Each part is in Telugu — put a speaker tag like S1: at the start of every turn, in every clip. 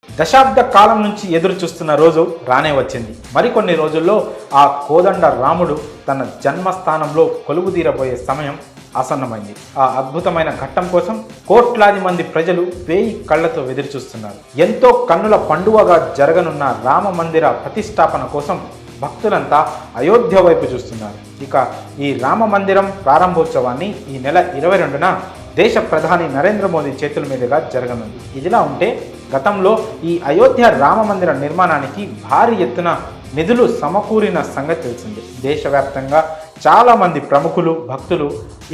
S1: దశాబ్ద కాలం నుంచి ఎదురు చూస్తున్న రోజు రానే వచ్చింది. మరికొన్ని రోజుల్లో ఆ కోదండ రాముడు తన జన్మస్థానంలో కొలువుదీరబోయే సమయం ఆసన్నమైంది. ఆ అద్భుతమైన ఘట్టం కోసం కోట్లాది మంది ప్రజలు వేయి కళ్లతో ఎదురుచూస్తున్నారు. ఎంతో కన్నుల పండువగా జరగనున్న రామ మందిర ప్రతిష్టాపన కోసం భక్తులంతా అయోధ్య వైపు చూస్తున్నారు. ఇక ఈ రామ మందిరం ప్రారంభోత్సవాన్ని ఈ నెల 22న దేశ ప్రధాని నరేంద్ర మోదీ చేతుల మీదుగా జరగనుంది. ఇదిలా ఉంటే గతంలో ఈ అయోధ్య రామ మందిర నిర్మాణానికి భారీ ఎత్తున నిధులు సమకూరిన సంగతి తెలిసింది. దేశవ్యాప్తంగా చాలామంది ప్రముఖులు భక్తులు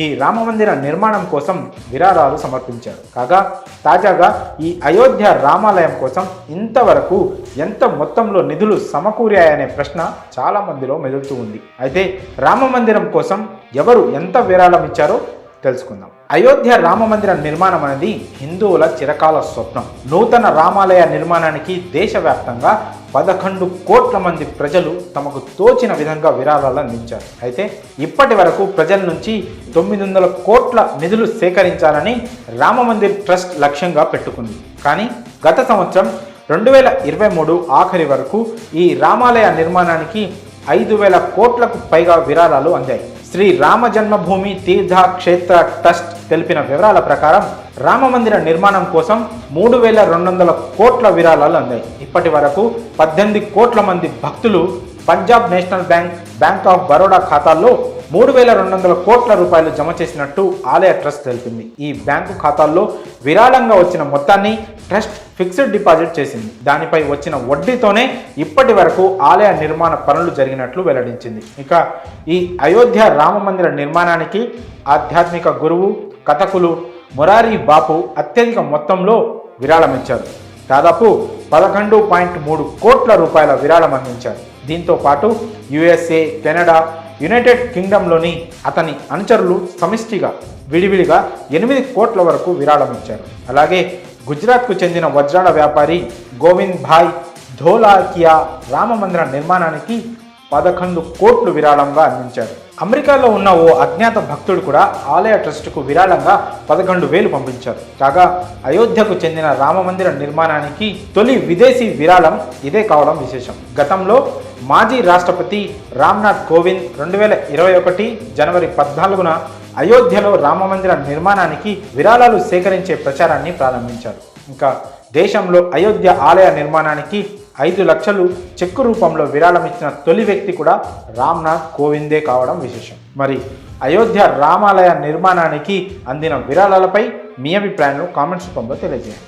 S1: ఈ రామ మందిర నిర్మాణం కోసం విరాళాలు సమర్పించారు. కాగా తాజాగా ఈ అయోధ్య రామాలయం కోసం ఇంతవరకు ఎంత మొత్తంలో నిధులు సమకూరాయనే ప్రశ్న చాలా మందిలో మెదులుతూ ఉంది. అయితే రామ మందిరం కోసం ఎవరు ఎంత విరాళం ఇచ్చారో తెలుసుకుందాం. అయోధ్య రామ మందిర నిర్మాణం అనేది హిందువుల చిరకాల స్వప్నం. నూతన రామాలయ నిర్మాణానికి దేశవ్యాప్తంగా 11 కోట్ల మంది ప్రజలు తమకు తోచిన విధంగా విరాళాలు అందించారు. అయితే ఇప్పటి వరకు ప్రజల నుంచి 900 కోట్ల నిధులు సేకరించాలని రామ మందిర్ ట్రస్ట్ లక్ష్యంగా పెట్టుకుంది. కానీ గత సంవత్సరం 2023 ఆఖరి వరకు ఈ రామాలయ నిర్మాణానికి 5,000 కోట్లకు పైగా విరాళాలు అందాయి. శ్రీ రామ జన్మభూమి తీర్థ క్షేత్ర ట్రస్ట్ తెలిపిన వివరాల ప్రకారం రామ మందిర నిర్మాణం కోసం 3,200 కోట్ల విరాళాలు అందాయి. ఇప్పటి వరకు 18 కోట్ల మంది భక్తులు Punjab national bank, bank of Baroda ఖాతాల్లో 3,200 కోట్ల రూపాయలు జమ చేసినట్టు ఆలయ ట్రస్ట్ తెలిపింది. ఈ బ్యాంకు ఖాతాల్లో విరాళంగా వచ్చిన మొత్తాన్ని ట్రస్ట్ ఫిక్స్డ్ డిపాజిట్ చేసింది. దానిపై వచ్చిన వడ్డీతోనే ఇప్పటి వరకు ఆలయ నిర్మాణ పనులు జరిగినట్లు వెల్లడించింది. ఇక ఈ అయోధ్య రామ మందిర నిర్మాణానికి ఆధ్యాత్మిక గురువు కథకులు మొరారి బాపు అత్యధిక మొత్తంలో విరాళం ఇచ్చారు. దాదాపు 11.3 కోట్ల రూపాయల విరాళం అందించారు. దీంతో పాటు USA, కెనడా, యునైటెడ్ కింగ్డమ్లోని అతని అనుచరులు సమిష్టిగా విడివిడిగా 8 కోట్ల వరకు విరాళం ఇచ్చారు. అలాగే గుజరాత్కు చెందిన వజ్రాల వ్యాపారి గోవింద్ భాయ్ ధోలాకియా రామ మందిర నిర్మాణానికి 11 కోట్లు విరాళంగా అందించారు. అమెరికాలో ఉన్న ఓ అజ్ఞాత భక్తుడు కూడా ఆలయ ట్రస్టుకు విరాళంగా 11,000 పంపించారు. కాగా అయోధ్యకు చెందిన రామ మందిర నిర్మాణానికి తొలి విదేశీ విరాళం ఇదే కావడం విశేషం. గతంలో మాజీ రాష్ట్రపతి రామ్నాథ్ కోవింద్ 2021 జనవరి 14న అయోధ్యలో రామ మందిర నిర్మాణానికి విరాళాలు సేకరించే ప్రచారాన్ని ప్రారంభించారు. ఇంకా దేశంలో అయోధ్య ఆలయ నిర్మాణానికి 5 లక్షలు చెక్కు రూపంలో విరాళం ఇచ్చిన తొలి వ్యక్తి కూడా రామ్నాథ్ కోవిందే కావడం విశేషం. మరి అయోధ్య రామాలయ నిర్మాణానికి అందిన విరాళాలపై మీ అభిప్రాయాలను కామెంట్స్ రూపంలో తెలియజేయండి.